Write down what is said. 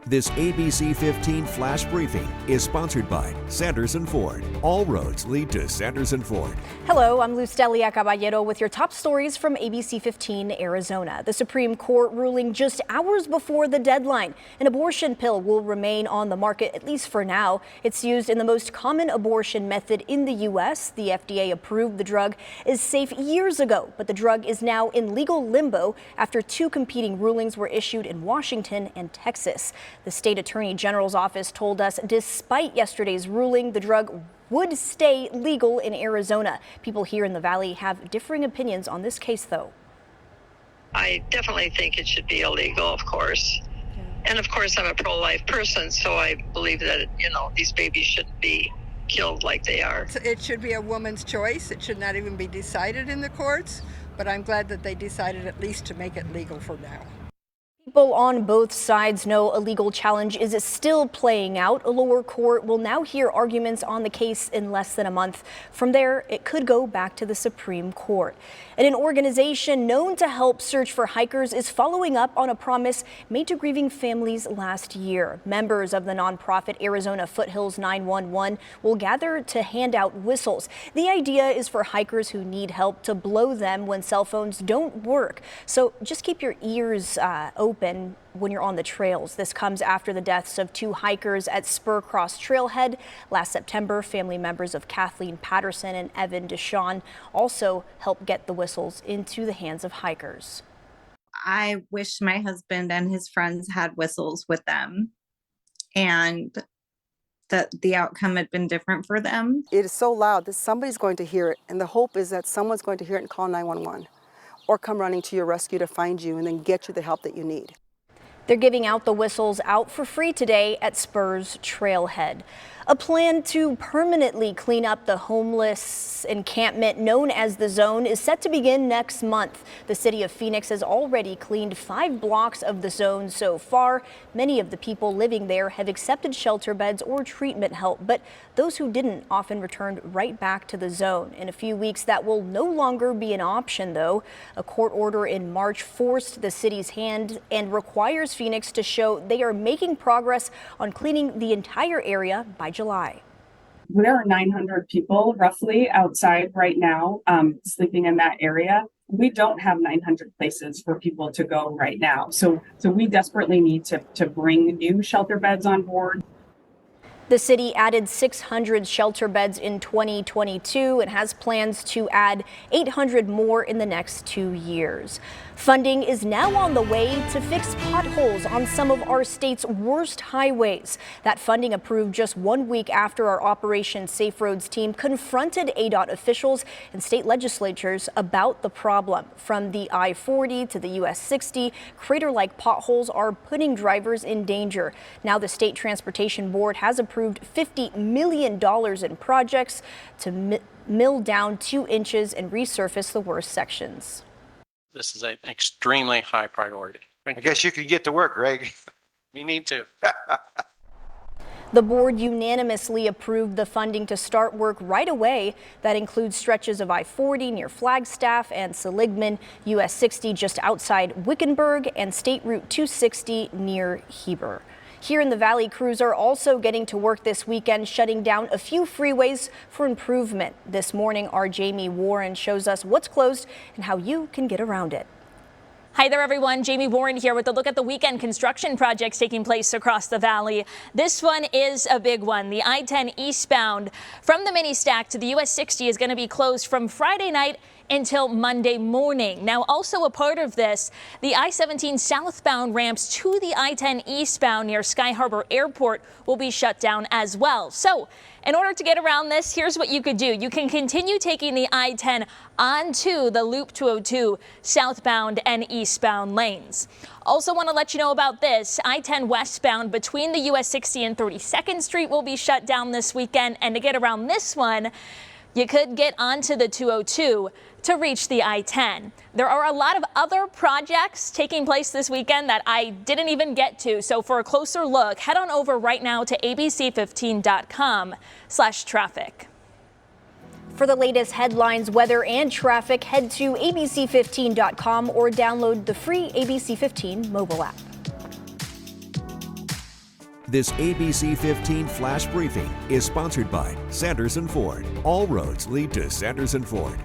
This ABC15 flash briefing is sponsored by Sanderson Ford. All roads lead to Sanderson Ford. Hello, I'm Lustelia Caballero with your top stories from ABC15 Arizona. The Supreme Court ruling just hours before the deadline. An abortion pill will remain on the market, at least for now. It's used in the most common abortion method in the U.S. The FDA approved the drug is safe years ago, but the drug is now in legal limbo after two competing rulings were issued in Washington and Texas. The state attorney general's office told us despite yesterday's ruling, the drug would stay legal in Arizona. People here in the Valley have differing opinions on this case, though. I definitely think it should be illegal, of course. Yeah. And of course, I'm a pro-life person, so I believe that, these babies shouldn't be killed like they are. It should be a woman's choice. It should not even be decided in the courts, but I'm glad that they decided at least to make it legal for now. People on both sides know a legal challenge is still playing out. A lower court will now hear arguments on the case in less than a month. From there, it could go back to the Supreme Court. And an organization known to help search for hikers is following up on a promise made to grieving families last year. Members of the nonprofit Arizona Foothills 911 will gather to hand out whistles. The idea is for hikers who need help to blow them when cell phones don't work. So just keep your ears open when you're on the trails. This comes after the deaths of two hikers at Spur Cross Trailhead last September. Family members of Kathleen Patterson and Evan Deshawn also helped get the whistles into the hands of hikers. I wish my husband and his friends had whistles with them and that the outcome had been different for them. It is so loud that somebody's going to hear it, and the hope is that someone's going to hear it and call 911 or come running to your rescue to find you and then get you the help that you need. They're giving out the whistles out for free today at Spur's Trailhead. A plan to permanently clean up the homeless encampment known as the Zone is set to begin next month. The city of Phoenix has already cleaned 5 blocks of the Zone so far. Many of the people living there have accepted shelter beds or treatment help, but those who didn't often returned right back to the Zone. In a few weeks, that will no longer be an option, though. A court order in March forced the city's hand and requires Phoenix to show they are making progress on cleaning the entire area by July. There are 900 people roughly outside right now sleeping in that area. We don't have 900 places for people to go right now. So we desperately need to bring new shelter beds on board. The city added 600 shelter beds in 2022 and has plans to add 800 more in the next 2 years. Funding is now on the way to fix potholes on some of our state's worst highways. That funding approved just 1 week after our Operation Safe Roads team confronted ADOT officials and state legislatures about the problem. From the I-40 to the US 60, crater-like potholes are putting drivers in danger. Now the State Transportation Board has approved $50 million in projects to mill down 2 inches and resurface the worst sections. This is an extremely high priority. I guess you could get to work, Greg. We need to. The board unanimously approved the funding to start work right away. That includes stretches of I-40 near Flagstaff and Seligman, US 60 just outside Wickenburg, and State Route 260 near Heber. Here in the Valley, crews are also getting to work this weekend, shutting down a few freeways for improvement. This morning, our Jamie Warren shows us what's closed and how you can get around it. Hi there, everyone. Jamie Warren here with a look at the weekend construction projects taking place across the valley. This one is a big one. The I-10 eastbound from the mini stack to the US 60 is going to be closed from Friday night until Monday morning. Now, also a part of this, the I-17 southbound ramps to the I-10 eastbound near Sky Harbor Airport will be shut down as well. So in order to get around this, here's what you could do. You can continue taking the I-10 onto the Loop 202 southbound and eastbound lanes. Also want to let you know about this. I-10 westbound between the US 60 and 32nd Street will be shut down this weekend. And to get around this one, you could get onto the 202 to reach the I-10. There are a lot of other projects taking place this weekend that I didn't even get to. So for a closer look, head on over right now to abc15.com/traffic. For the latest headlines, weather, and traffic, head to abc15.com or download the free ABC15 mobile app. This ABC15 flash briefing is sponsored by Sanderson Ford. All roads lead to Sanderson Ford.